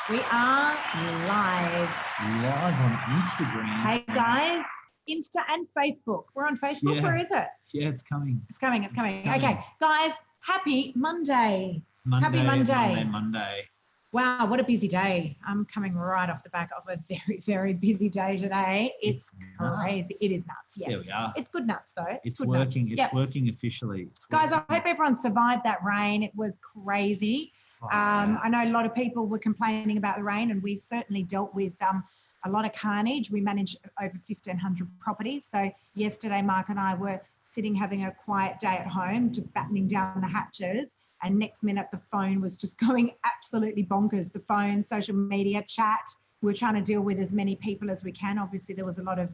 We are live. Live on Instagram. Hey guys, Insta and Facebook. We're on Facebook. Yeah. Where is it? Yeah, it's coming. It's coming. Okay, guys, happy Monday. Monday. Happy Monday. Monday. Wow, what a busy day. I'm coming right off the back of a very, very busy day today. It's crazy. Nuts. It is nuts. Yeah. There we are. It's good nuts though. It's good working. Nuts. It's Yep. working officially. Guys, I hope everyone survived that rain. It was crazy. I know a lot of people were complaining about the rain, and we certainly dealt with a lot of carnage. We managed over 1,500 properties. So yesterday, Mark and I were sitting having a quiet day at home, just battening down the hatches. And next minute, the phone was just going absolutely bonkers. The phone, social media, chat. We're trying to deal with as many people as we can. Obviously, there was a lot of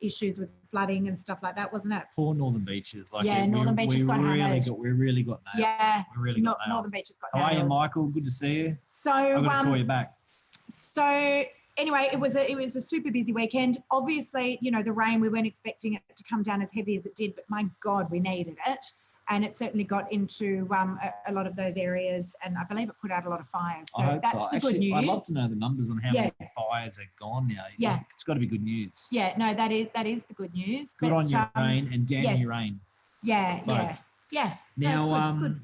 issues with flooding and stuff like that, wasn't it? Poor Northern Beaches. Northern Beaches got hammered. We really got nailed. Yeah, we really got nailed. Northern Beaches got nailed. How are you, nailed. Michael? Good to see you. So I've got to call you back. So anyway, it was a super busy weekend. Obviously, you know, the rain, we weren't expecting it to come down as heavy as it did, but my God, we needed it. And it certainly got into a lot of those areas, and I believe it put out a lot of fires. So that's the good news. I'd love to know the numbers on how many fires are gone now. Yeah. It's got to be good news. Yeah, no, that is the good news. Good on you, Rain, and damn you, Rain. Yeah. Now, it's good.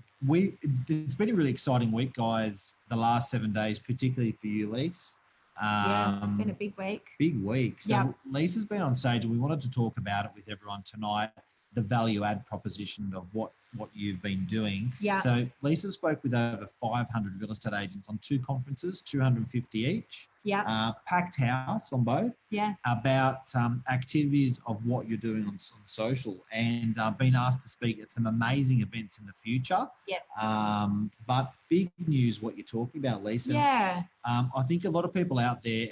It's been a really exciting week, guys, the last 7 days, particularly for you, Lise. It's been a big week. Big week. So Lisa's been on stage, and we wanted to talk about it with everyone tonight, the value add proposition of what you've been doing. Yeah. So Lisa spoke with over 500 real estate agents on 2 conferences, 250 each. Yeah. Packed house on both. Yeah. About activities of what you're doing on social, and been asked to speak at some amazing events in the future. Yes. But big news, what you're talking about, Lisa. Yeah. I think a lot of people out there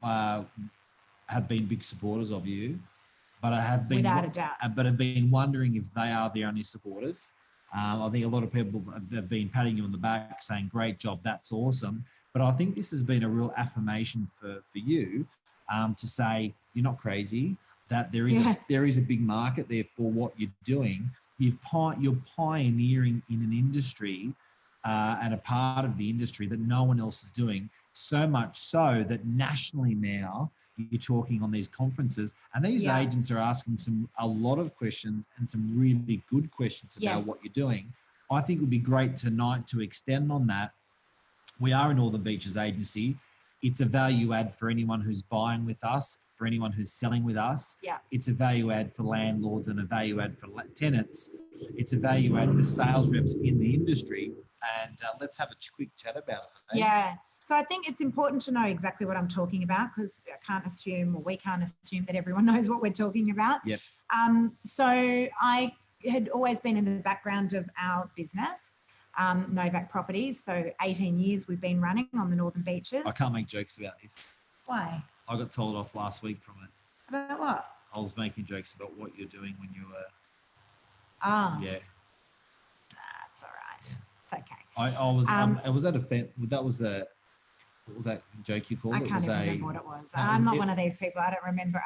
have been big supporters of you. But I have been, without a doubt, but have been wondering if they are the only supporters. I think a lot of people have been patting you on the back, saying, "Great job, that's awesome." But I think this has been a real affirmation for you to say you're not crazy. That there is a big market there for what you're doing. You're pioneering in an industry and a part of the industry that no one else is doing. So much so that nationally now, you're talking on these conferences, and these agents are asking a lot of questions and some really good questions about what you're doing. I think it would be great tonight to extend on that. We are a Northern Beaches agency. It's a value add for anyone who's buying with us, for anyone who's selling with us. Yeah. It's a value add for landlords and a value add for tenants. It's a value add for sales reps in the industry. And let's have a quick chat about it. Eh? Yeah. So I think it's important to know exactly what I'm talking about, because we can't assume that everyone knows what we're talking about. Yep. So I had always been in the background of our business, Novak Properties. So 18 years we've been running on the Northern Beaches. I can't make jokes about this. Why? I got told off last week from it. About what? I was making jokes about what you're doing when you were... Oh. Yeah. That's all right. It's okay. I was at a... That was a... What was that joke you called? I can't even remember what it was. I'm not one of these people. I don't remember.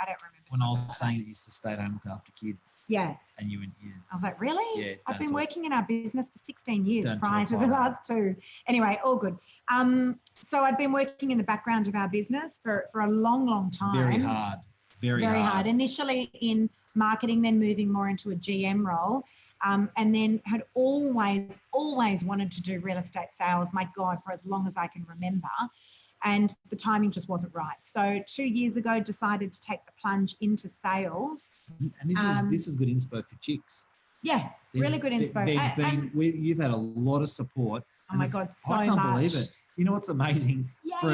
When I was saying that you used to stay at home look after kids. Yeah. And you went, yeah. I was like, really? Yeah. I've been working in our business for 16 years prior to the last 2. Anyway, all good. So I'd been working in the background of our business for a long, long time. Very hard. Very hard. Initially in marketing, then moving more into a GM role. And then had always wanted to do real estate sales, my God, for as long as I can remember. And the timing just wasn't right. So 2 years ago, decided to take the plunge into sales. And this is good inspo for chicks. Yeah, really good inspo. You've had a lot of support. Oh my God, so much. I can't believe it. You know what's amazing? For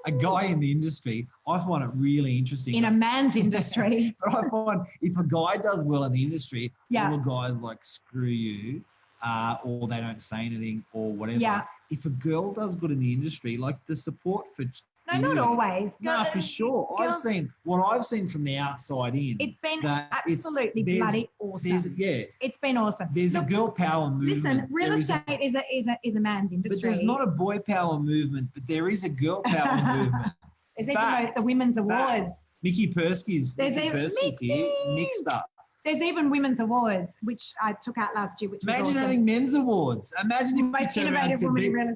a guy in the industry, I find it really interesting. In a man's industry. But I find if a guy does well in the industry, all the guys like screw you, or they don't say anything or whatever. Yeah. If a girl does good in the industry, like the support for... No, not always. No, for sure. I've seen from the outside in. It's been absolutely bloody awesome. It's been awesome. There's a girl power movement. Listen, real estate is a man's industry. But there's not a boy power movement, but there is a girl power movement. There's even the women's awards. Mickey Persky's here, mixed up. There's even women's awards, which I took out last year. Which was Imagine awesome. having men's awards. Imagine if Most you turned around and innovative said, woman in real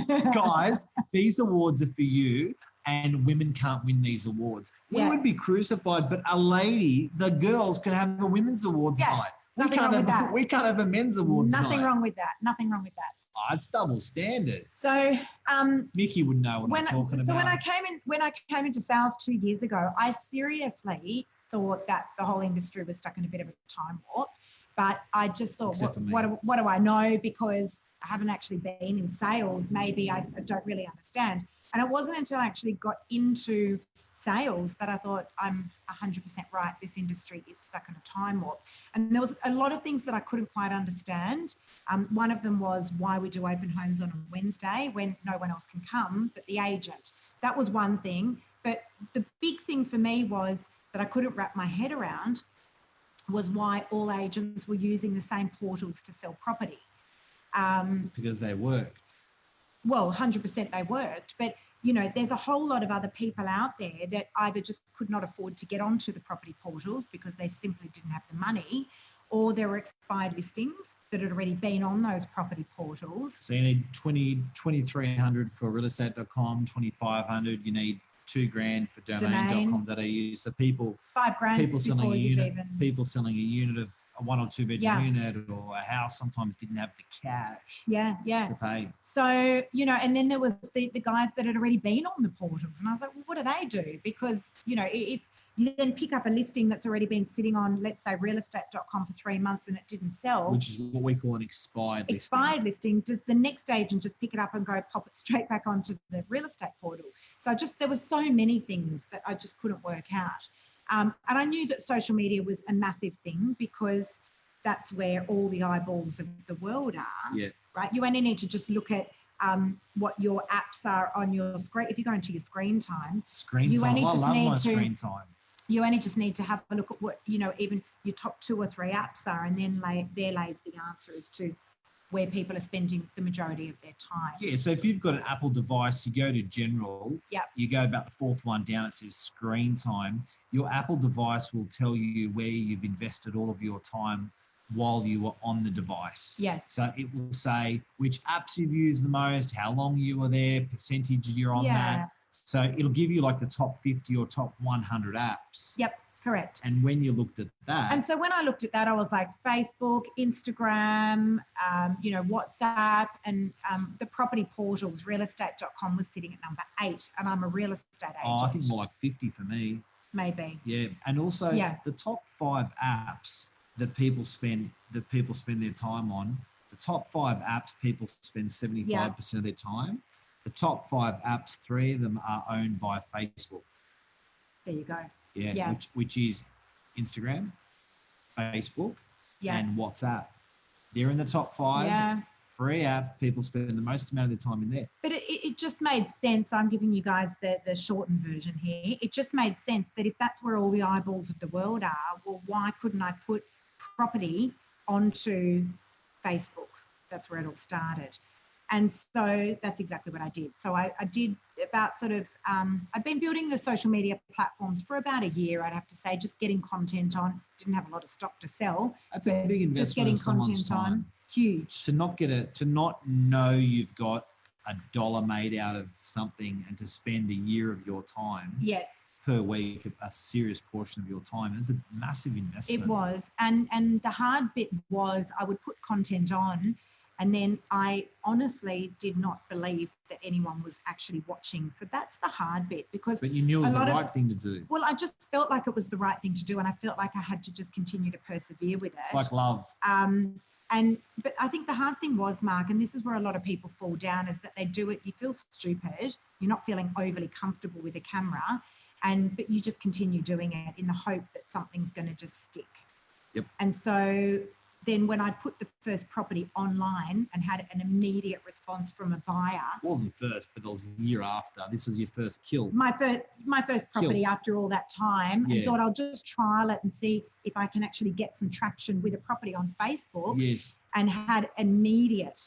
estate. guys, these awards are for you, and women can't win these awards. We Yeah. would be crucified, but a lady, the girls can have a women's awards Yeah, night. nothing wrong with that. We can't have a men's awards Nothing night. wrong with that. Nothing wrong with that. Oh, it's double standards. So Mickey would know what I'm talking about. So when I came into sales 2 years ago, I seriously thought that the whole industry was stuck in a bit of a time warp. But I just thought, what do I know? Because I haven't actually been in sales. Maybe I don't really understand. And it wasn't until I actually got into sales that I thought, I'm 100% right. This industry is stuck in a time warp. And there was a lot of things that I couldn't quite understand. One of them was why we do open homes on a Wednesday when no one else can come but the agent. That was one thing. But the big thing for me was that I couldn't wrap my head around was why all agents were using the same portals to sell property. Because they worked. Well, 100% they worked, but you know, there's a whole lot of other people out there that either just could not afford to get onto the property portals because they simply didn't have the money, or there were expired listings that had already been on those property portals. So you need 2,300 for realestate.com, 2,500. You need $2,000 for domain.com.au. So $5,000 people selling a unit, even... people selling a unit of a 1 or 2 bedroom unit or a house sometimes didn't have the cash to pay. So, you know, and then there was the guys that had already been on the portals. And I was like, well, what do they do? Because, you know, if you then pick up a listing that's already been sitting on, let's say, realestate.com for 3 months and it didn't sell. Which is what we call an expired listing. Does the next agent just pick it up and go pop it straight back onto the real estate portal? So there was so many things that I just couldn't work out. And I knew that social media was a massive thing because that's where all the eyeballs of the world are, right? You only need to just look at what your apps are on your screen. If you go into your screen time. I love my screen time. You only just need to have a look at what, you know, even your top 2 or 3 apps are, and then there lays the answer as to where people are spending the majority of their time. Yeah, so if you've got an Apple device, you go to general, you go about the 4th one down, it says screen time. Your Apple device will tell you where you've invested all of your time while you were on the device. Yes. So it will say which apps you've used the most, how long you were there, percentage you're on that. So it'll give you like the top 50 or top 100 apps. Yep. Correct. And when you looked at that. And so when I looked at that, I was like Facebook, Instagram, you know, WhatsApp, and the property portals, realestate.com was sitting at number 8, and I'm a real estate agent. Oh, I think more like 50 for me. Maybe. Yeah. And also the top 5 apps that people spend their time on, the top 5 apps people spend 75% of their time. The top 5 apps, 3 of them are owned by Facebook. There you go. Yeah. Which is Instagram, Facebook, and WhatsApp. They're in the top 5. Yeah. Free app, people spend the most amount of their time in there. But it just made sense. I'm giving you guys the shortened version here. It just made sense that if that's where all the eyeballs of the world are, well, why couldn't I put property onto Facebook? That's where it all started. And so that's exactly what I did. So I did about sort of, I'd been building the social media platforms for about a year, I'd have to say, just getting content on. Didn't have a lot of stock to sell. That's a big investment. Just getting content on. Huge. To not know you've got $1 made out of something and to spend a year of your time. Yes. Per week, a serious portion of your time is a massive investment. It was. And the hard bit was I would put content on, and then I honestly did not believe that anyone was actually watching. So that's the hard bit, because. But you knew it was the right thing to do. Well, I just felt like it was the right thing to do, and I felt like I had to just continue to persevere with it. It's like love. But I think the hard thing was, Mark, and this is where a lot of people fall down, is that they do it. You feel stupid. You're not feeling overly comfortable with a camera, but you just continue doing it in the hope that something's going to just stick. Yep. And so then when I put the first property online and had an immediate response from a buyer. It wasn't first, but it was a year after. This was your first kill. My first property after all that time, and thought I'll just trial it and see if I can actually get some traction with a property on Facebook. Yes. And had an immediate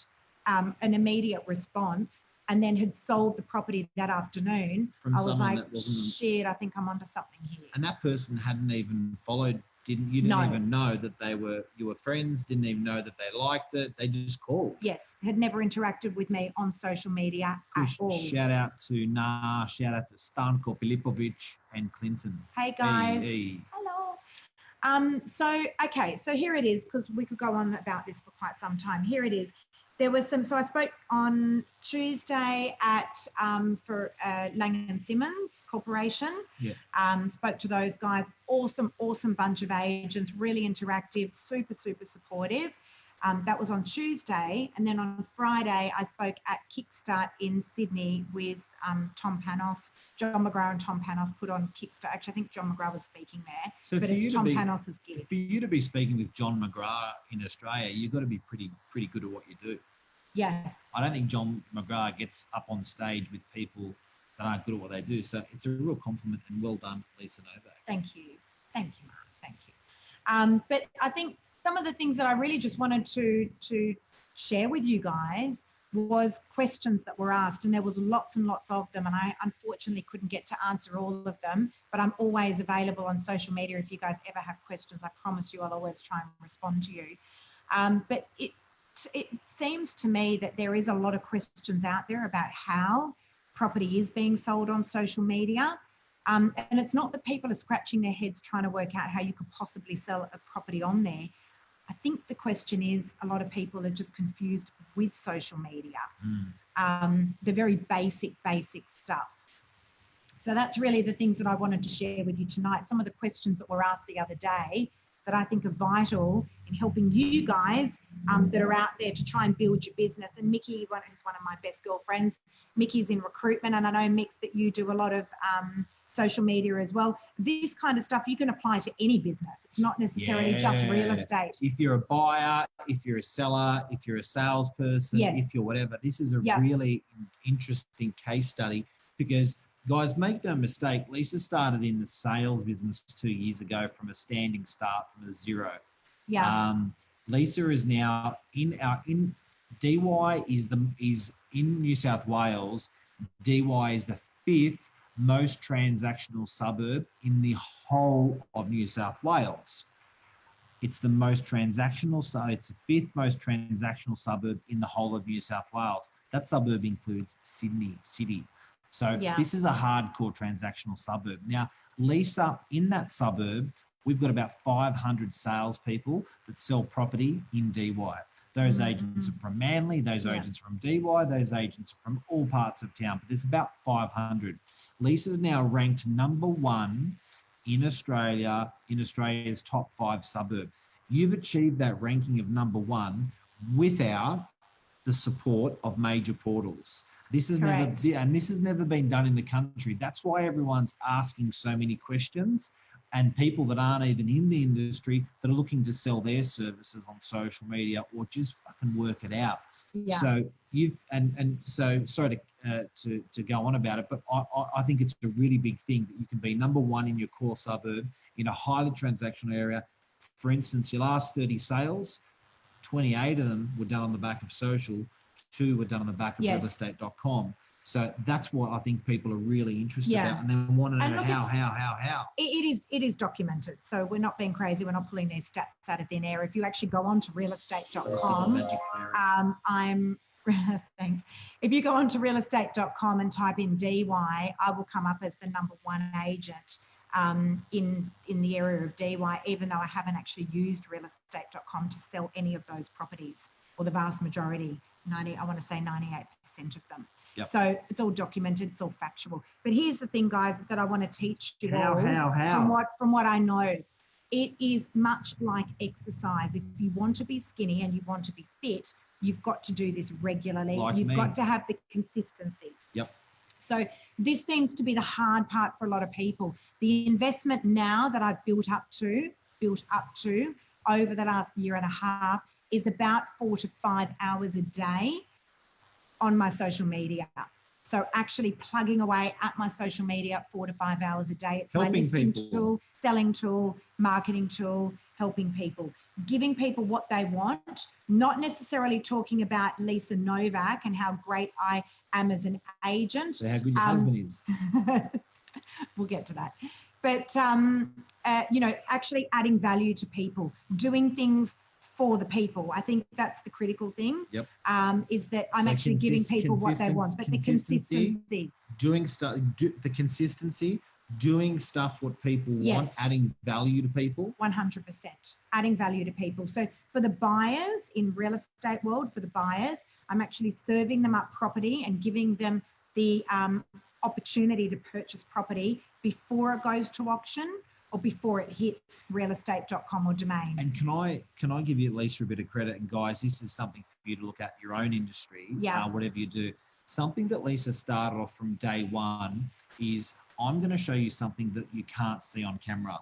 response, and then had sold the property that afternoon. From I was like, that wasn't... shit, I think I'm onto something here. And that person hadn't even followed You didn't No. even know that you were friends, didn't even know that they liked it. They just called. Yes, had never interacted with me on social media at all. Shout out to shout out to Stanko Filipovic and Clinton. Hey guys. Hey. Hello. So here it is, because we could go on about this for quite some time. Here it is. There was so I spoke on Tuesday at for Lang & Simmons Corporation. Yeah. Spoke to those guys. Awesome bunch of agents, really interactive, super supportive. That was on Tuesday. And then on Friday, I spoke at Kickstart in Sydney with Tom Panos. John McGrath and Tom Panos put on Kickstart. Actually, I think John McGrath was speaking there. So but it's Tom Panos's gig. For you to be speaking with John McGrath in Australia, you've got to be pretty good at what you do. Yeah. I don't think John McGrath gets up on stage with people that aren't good at what they do. So it's a real compliment and well done, Lisa Novak. Thank you, Mark. Thank you. But I think some of the things that I really just wanted to share with you guys was questions that were asked, and there was lots and lots of them, and I unfortunately couldn't get to answer all of them, but I'm always available on social media. If you guys ever have questions, I promise you I'll always try and respond to you. But it seems to me that there is a lot of questions out there about how property is being sold on social media. And it's not that people are scratching their heads trying to work out how you could possibly sell a property on there. I think the question is a lot of people are just confused with social media, the very basic stuff. So that's really the things that I wanted to share with you tonight. Some of the questions that were asked the other day that I think are vital in helping you guys that are out there to try and build your business. And Mickey, who's one of my best girlfriends, Mickey's in recruitment, and I know, Mick, that you do a lot of social media as well. This kind of stuff you can apply to any business. It's not necessarily just real estate. If you're a buyer, if you're a seller, if you're a salesperson, if you're whatever, this is a really interesting case study because, guys, make no mistake, Lisa started in the sales business 2 years ago from a standing start, from a zero. Yeah. Lisa is now in DY is in New South Wales. DY is the 5th most transactional suburb in the whole of New South Wales. It's the most transactional, so it's the 5th most transactional suburb in the whole of New South Wales. That suburb includes Sydney City. So this is a hardcore transactional suburb. Now, Lisa, in that suburb, we've got about 500 salespeople that sell property in DY. Those agents are from Manly, those agents are from DY, those agents are from all parts of town, but there's about 500. Lisa's now ranked number 1 in Australia, in Australia's top 5 suburb. You've achieved that ranking of number 1 without the support of major portals. This has never been done in the country. That's why everyone's asking so many questions, and people that aren't even in the industry that are looking to sell their services on social media or just fucking work it out. Yeah. So so sorry to go on about it, but I think it's a really big thing that you can be number 1 in your core suburb in a highly transactional area. For instance, your last 30 sales, 28 of them were done on the back of social, 2 were done on the back of realestate.com. So that's what I think people are really interested about, and they want to know how. It is documented. So we're not being crazy. We're not pulling these stats out of thin air. If you actually go on to realestate.com, thanks. If you go on to realestate.com and type in DY, I will come up as the number 1 agent in the area of DY, even though I haven't actually used realestate.com to sell any of those properties, or the vast majority, I want to say 98% of them. Yep. So it's all documented, it's all factual. But here's the thing, guys, that I want to teach you from what I know. It is much like exercise. If you want to be skinny and you want to be fit, you've got to do this regularly. You've got to have the consistency. Yep. So this seems to be the hard part for a lot of people. The investment now that I've built up to over the last year and a half is about 4 to 5 hours a day on my social media. So actually plugging away at my social media 4 to 5 hours a day. It's helping my listing people. Tool, selling tool, marketing tool, helping people, giving people what they want, not necessarily talking about Lisa Novak and how great I am as an agent. So how good your husband is. We'll get to that. But actually adding value to people, doing things for the people. I think that's the critical thing. Yep. Is that I'm So actually giving people what they want, but the consistency. Doing stuff, the consistency, doing stuff what people want, Yes. adding value to people. 100%, adding value to people. So for the buyers in real estate world, for the buyers, I'm actually serving them up property and giving them the opportunity to purchase property before it goes to auction or before it hits realestate.com or domain. And can I give you at least a bit of credit? And guys, this is something for you to look at your own industry, whatever you do. Something that Lisa started off from day one is, I'm going to show you something that you can't see on camera.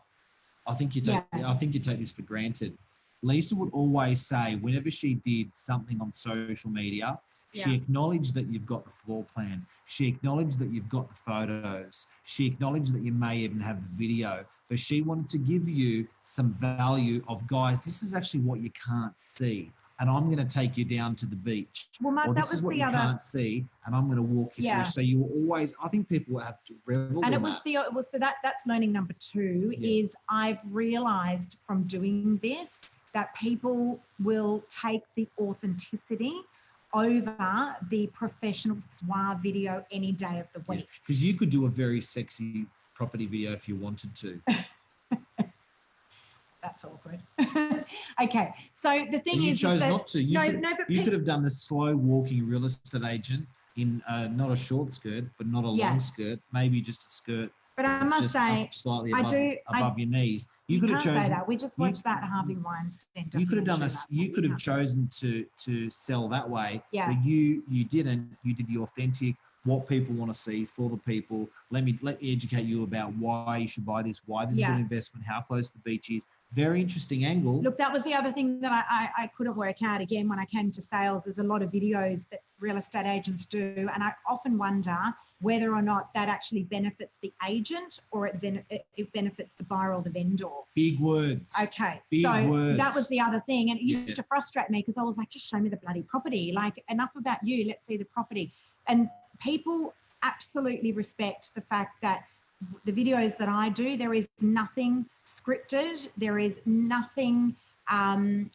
I think you take this for granted. Lisa would always say, whenever she did something on social media, she acknowledged that you've got the floor plan. She acknowledged that you've got the photos. She acknowledged that you may even have the video. But she wanted to give you some value of, guys, this is actually what you can't see. And I'm going to take you down to the beach. Well, Mark, or that this was is what the you other. can't see, and I'm going to walk you through. So you were always, I think people have to revel And in it was that. so that's learning number 2 is I've realized from doing this that people will take the authenticity over the professional suave video any day of the week. Because you could do a very sexy property video if you wanted to. That's awkward. Okay, so the thing you is, chose that, not to. You could have done the slow walking real estate agent in not a short skirt, but not a long skirt, maybe just a skirt. But I must say, slightly above your knees. You could have chosen. Say that. We just watched that Harvey Weinstein. You could have done this. You could have chosen to sell that way. Yeah. But you didn't. You did the authentic, what people want to see for the people. Let me educate you about why you should buy this, why this is an investment, how close the beach is. Very interesting angle. Look, that was the other thing that I couldn't work out. Again, when I came to sales, there's a lot of videos that real estate agents do, and I often wonder whether or not that actually benefits the agent or it benefits the buyer or the vendor. Big words. Okay. Big words. That was the other thing. And it used to frustrate me because I was like, just show me the bloody property. Like, enough about you. Let's see the property. And people absolutely respect the fact that the videos that I do, there is nothing scripted. There is nothing,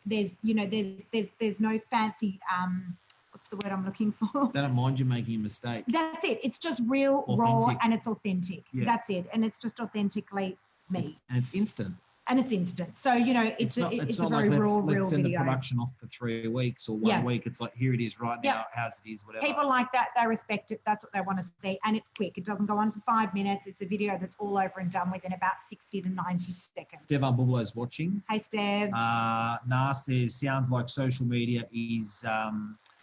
there's no fancy, what's the word I'm looking for? They don't mind you making a mistake. That's it. It's just real, authentic. Raw, and it's authentic. Yeah. That's it. And it's just authentically me. And it's instant. And it's instant. So, it's a very like, raw, let's real send video. the production off for 3 weeks or 1 week. It's like, here it is right now, how's it is, whatever. People like that. They respect it. That's what they want to see. And it's quick. It doesn't go on for 5 minutes. It's a video that's all over and done within about 60 to 90 seconds. Stevan Bublo's watching. Hey, Stev. Nah says, sounds like social media is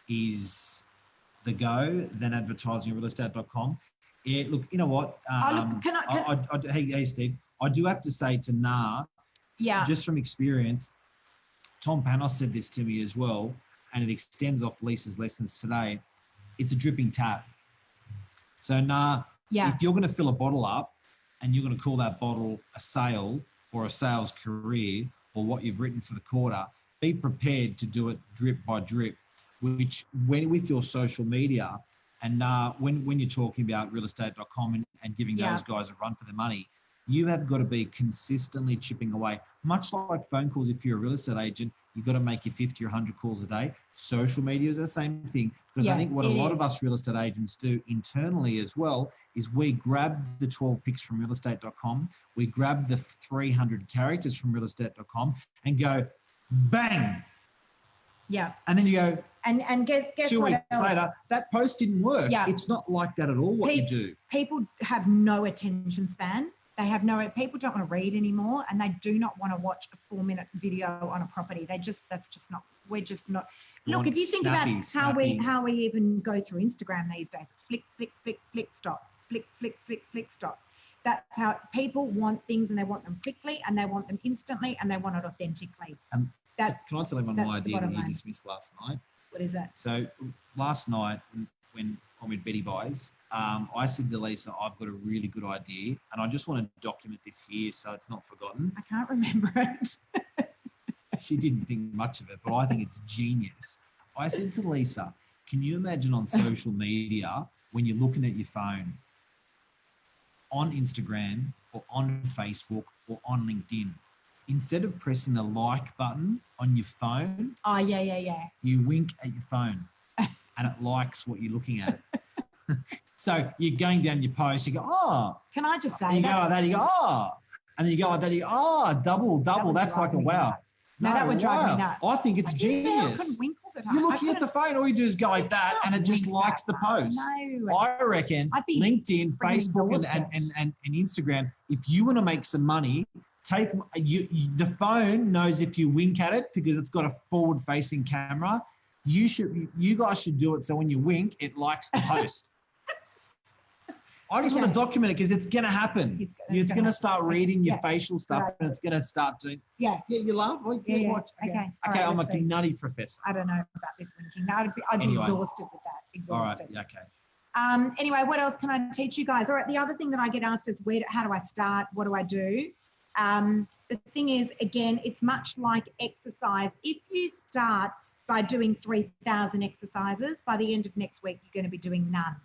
the go, then advertising at realestate.com. Yeah, look, you know what? Hey, Steve, I do have to say to Nah, just from experience, Tom Panos said this to me as well, and it extends off Lisa's lessons today. It's a dripping tap. So Nah, if you're going to fill a bottle up and you're going to call that bottle a sale or a sales career or what you've written for the quarter, be prepared to do it drip by drip, which when with your social media and when you're talking about realestate.com and giving those guys a run for their money, you have got to be consistently chipping away. Much like phone calls, if you're a real estate agent, you've got to make your 50 or 100 calls a day. Social media is the same thing. Because I think what a lot of us real estate agents do internally as well is we grab the 12 picks from realestate.com, we grab the 300 characters from realestate.com and go, bang. Yeah. And then you go, and guess 2 what weeks else? later, that post didn't work. Yeah. It's not like that at all what you do. People have no attention span. People don't want to read anymore, and they do not want to watch a 4-minute video on a property. We're just not. Look, if you think about how we even go through Instagram these days, it's flick, flick, flick, flick, stop, flick, flick, flick, flick, stop. That's how people want things, and they want them quickly, and they want them instantly, and they want it authentically. Can I tell you one idea that you dismissed last night? What is that? So last night when I'm with Betty Buys, I said to Lisa, I've got a really good idea, and I just want to document this here so it's not forgotten. I can't remember it. She didn't think much of it, but I think it's genius. I said to Lisa, can you imagine on social media when you're looking at your phone, on Instagram or on Facebook or on LinkedIn, instead of pressing the like button on your phone, Oh, yeah. you wink at your phone and it likes what you're looking at. So you're going down your post, you go, oh. Can I just say And you go like that, you go, oh. And then you go like that, you go, oh, double. That's like a wow. No, that would drive me nuts. I think it's genius. I couldn't wink all the time. You're looking at the phone, all you do is go like that, and it just likes the post. No. I reckon LinkedIn, Facebook, and Instagram, if you want to make some money, the phone knows if you wink at it because it's got a forward-facing camera. You guys should do it so when you wink, it likes the post. I just want to document it because it's going to happen. It's going to start reading your facial stuff and it's going to start doing. Yeah, you laugh. Yeah. Watch. Okay. Okay, right, I'm a nutty professor. I don't know about this winking. I'd be exhausted with that. Exhausted. All right. Okay. Anyway, what else can I teach you guys? All right. The other thing that I get asked is how do I start? What do I do? The thing is, again, it's much like exercise. If you start by doing 3,000 exercises, by the end of next week, you're going to be doing none.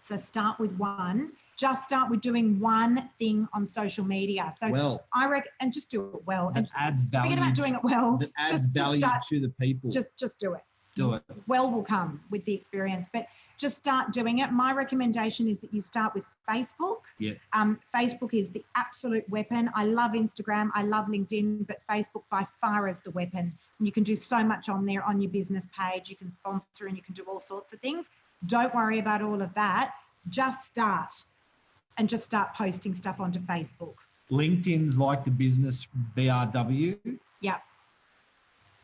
So start with one. Just start with doing one thing on social media. So I reckon, and just do it well. That adds value. Forget about doing it well. That adds value to the people. Just do it. Do it. Well will come with the experience, but just start doing it. My recommendation is that you start with Facebook. Yeah. Facebook is the absolute weapon. I love Instagram. I love LinkedIn, but Facebook by far is the weapon. And you can do so much on there on your business page. You can sponsor and you can do all sorts of things. Don't worry about all of that. Just start and just start posting stuff onto Facebook. LinkedIn's like the business BRW. Yeah.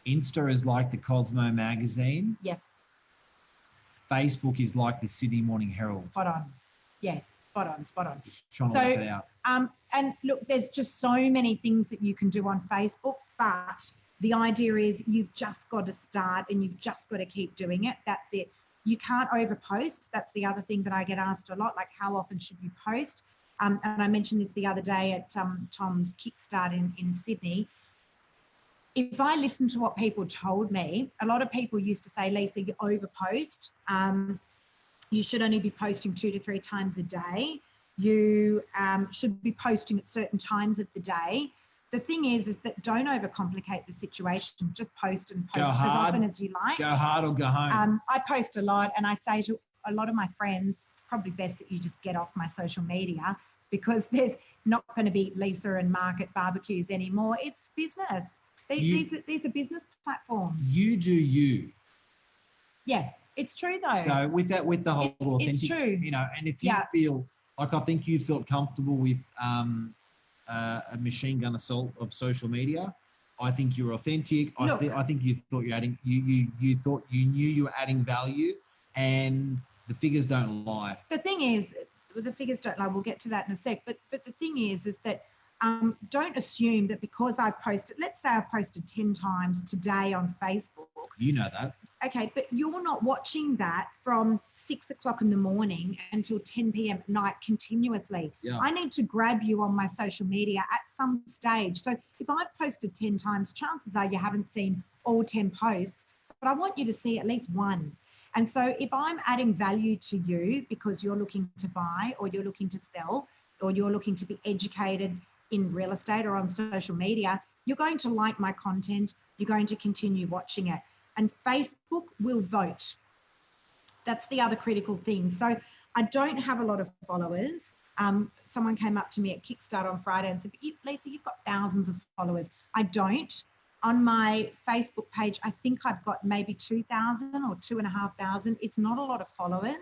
Insta is like the Cosmo magazine. Yes. Facebook is like the Sydney Morning Herald. Spot on. Yeah, spot on. Trying to work it out. And look, there's just so many things that you can do on Facebook, but the idea is you've just got to start and you've just got to keep doing it. That's it. You can't overpost. That's the other thing that I get asked a lot, like how often should you post? And I mentioned this the other day at Tom's Kickstart in Sydney. If I listen to what people told me, a lot of people used to say, Lisa, you overpost. You should only be posting 2 to 3 times a day. You should be posting at certain times of the day. The thing is that don't overcomplicate the situation. Just post and post as often as you like. Go hard or go home. I post a lot and I say to a lot of my friends, it's probably best that you just get off my social media because there's not going to be Lisa and Mark at barbecues anymore. It's business. These are business platforms. You do you. Yeah, it's true though. So with the whole authentic, it's true. And if you feel like I think you felt comfortable with a machine gun assault of social media, I think you're authentic. I think you thought you're adding. You thought you knew you were adding value, and the figures don't lie. The thing is, the figures don't lie. We'll get to that in a sec. But the thing is that. Don't assume that because I posted, let's say I posted 10 times today on Facebook. You know that. Okay, but you're not watching that from 6 o'clock in the morning until 10 p.m. at night continuously. Yeah. I need to grab you on my social media at some stage. So if I've posted 10 times, chances are you haven't seen all 10 posts, but I want you to see at least one. And so if I'm adding value to you because you're looking to buy or you're looking to sell or you're looking to be educated in real estate or on social media, you're going to like my content, you're going to continue watching it. And Facebook will vote. That's the other critical thing. So I don't have a lot of followers. Someone came up to me at Kickstart on Friday and said, Lisa, you've got thousands of followers. I don't. On my Facebook page, I think I've got maybe 2,000 or 2,500. It's not a lot of followers.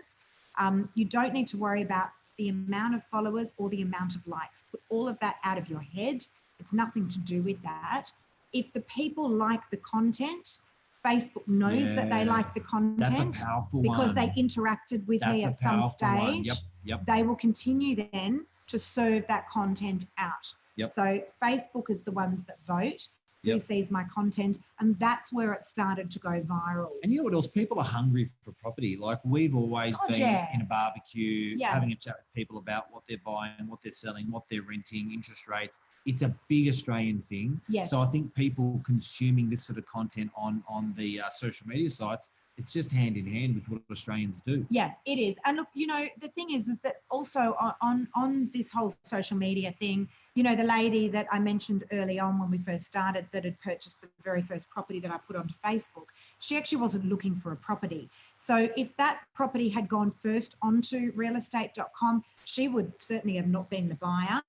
You don't need to worry about the amount of followers or the amount of likes. Put all of that out of your head. It's nothing to do with that. If the people like the content, Facebook knows that they like the content. That's a powerful because one. they interacted with me at some stage. Yep. They will continue then to serve that content out. Yep. So Facebook is the ones that vote. Who sees my content, and that's where it started to go viral. And you know what else? People are hungry for property. Like we've always been in a barbecue, having a chat with people about what they're buying, what they're selling, what they're renting, interest rates. It's a big Australian thing. Yes. So I think people consuming this sort of content on the social media sites it's just hand in hand with what Australians do. Yeah, it is. And look, the thing is that also on this whole social media thing, the lady that I mentioned early on when we first started that had purchased the very first property that I put onto Facebook, she actually wasn't looking for a property. So if that property had gone first onto realestate.com, she would certainly have not been the buyer.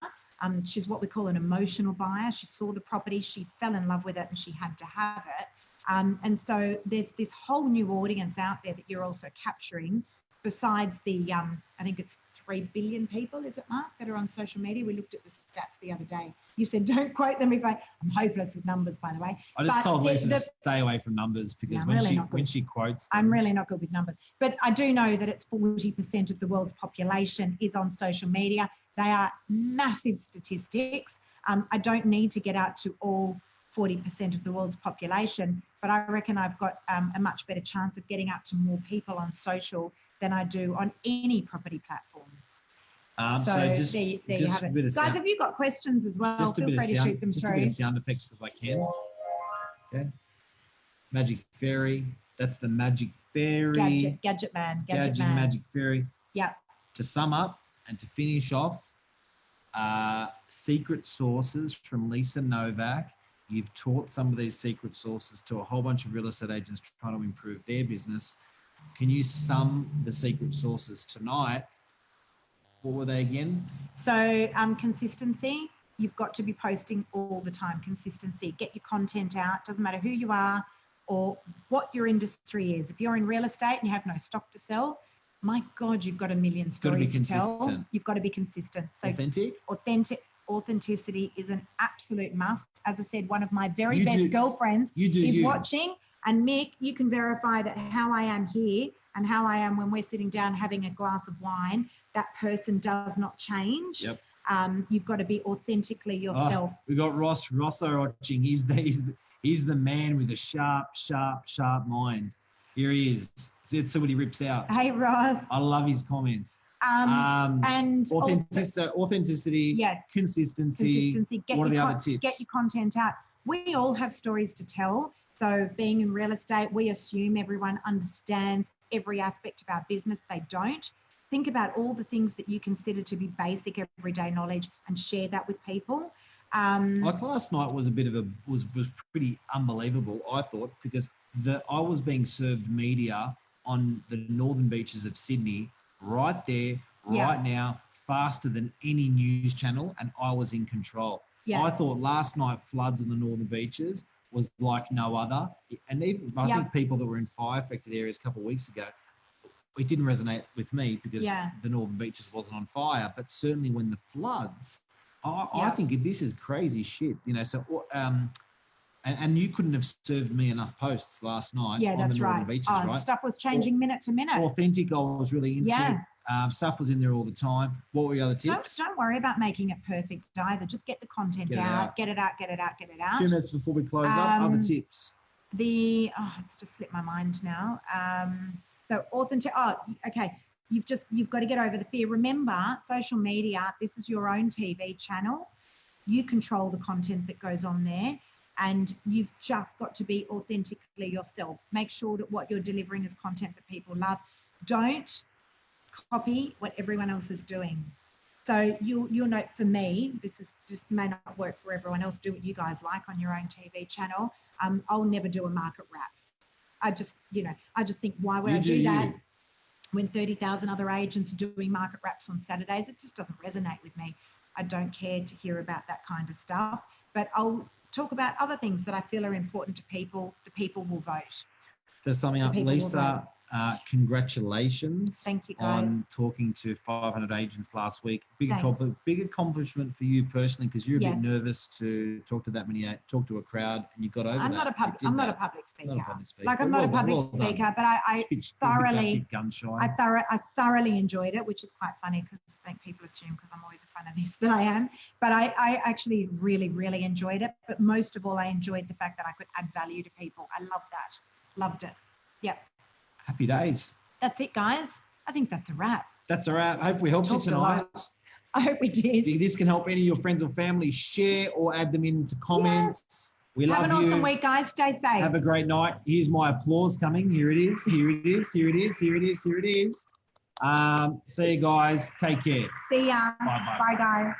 She's what we call an emotional buyer. She saw the property, she fell in love with it, and she had to have it. And so there's this whole new audience out there that you're also capturing besides the, I think it's 3 billion people, is it, Mark, that are on social media? We looked at the stats the other day. You said, don't quote them. I'm hopeless with numbers, by the way. I just told Lisa to stay away from numbers because when she quotes them, I'm really not good with numbers. But I do know that it's 40% of the world's population is on social media. They are massive statistics. I don't need to get out to all 40% of the world's population, but I reckon I've got a much better chance of getting out to more people on social than I do on any property platform. So there you have it. Guys, have you got questions as well? Feel free to shoot them through. Just a bit of sound effects because I can. Okay. Magic Fairy. That's the Magic Fairy. Gadget man. Magic Fairy. Yeah. To sum up and to finish off, secret sources from Lisa Novak. You've taught some of these secret sources to a whole bunch of real estate agents trying to improve their business. Can you sum the secret sources tonight? What were they again? So consistency. You've got to be posting all the time. Consistency. Get your content out. Doesn't matter who you are or what your industry is. If you're in real estate and you have no stock to sell, my God, you've got a million stories to tell. You've got to be consistent. So authenticity is an absolute must. As I said, one of my very best girlfriends is watching. And Mick, you can verify that how I am here and how I am when we're sitting down having a glass of wine, that person does not change. Yep. You've got to be authentically yourself. We got Rosso watching. He's the man with a sharp mind. Here he is. Let's see what he rips out. Hey, Ross. I love his comments. And authenticity, yeah, consistency. What are the other tips? Get your content out. We all have stories to tell. So being in real estate, we assume everyone understands every aspect of our business. They don't. Think about all the things that you consider to be basic everyday knowledge and share that with people. Like last night was a bit of was pretty unbelievable, I thought, because I was being served media on the northern beaches of Sydney right there, right now, faster than any news channel, and I was in control. Yeah. I thought last night floods in the northern beaches was like no other. And even I think people that were in fire-affected areas a couple of weeks ago, it didn't resonate with me because the northern beaches wasn't on fire. But certainly when the floods, I think this is crazy shit. So and you couldn't have served me enough posts last night on the northern beaches, right? Stuff was changing minute to minute. Authentic, I was really into. Stuff was in there all the time. What were your other tips? Don't worry about making it perfect either. Just get the content out. Get it out. 2 minutes before we close up, other tips. It's just slipped my mind now. So authentic. Okay. You've got to get over the fear. Remember, social media, this is your own TV channel. You control the content that goes on there, and you've just got to be authentically yourself. Make sure that what you're delivering is content that people love. Don't copy what everyone else is doing. So you'll note, for me, this is just may not work for everyone else. Do what you guys like on your own TV channel. I'll never do a market wrap. I just think, why would I do that when 30,000 other agents are doing market wraps on Saturdays? It just doesn't resonate with me. I don't care to hear about that kind of stuff, but I'll talk about other things that I feel are important to people. The people will vote. To sum up, Lisa, congratulations. Thank you, guys. On talking to 500 agents last week. Big accomplishment for you personally, because you're a bit nervous to talk to that many, talk to a crowd, and you got over I'm that. not a public speaker. I'm not a public speaker, but I thoroughly enjoyed it, which is quite funny because I think people assume because I'm always a fan of this that I am. But I actually really, really enjoyed it. But most of all, I enjoyed the fact that I could add value to people. I love that. Loved it. Yep. Happy days. That's it, guys. I think that's a wrap. That's a wrap. Hope we helped you tonight. I hope we did. If this can help any of your friends or family, share or add them into comments. We love Have an you. awesome week, guys. Stay safe. Have a great night. Here's my applause coming. Here it is. Here it is. Here it is. Here it is. Here it is. See you guys. Take care. See ya. Bye-bye. Bye, guys.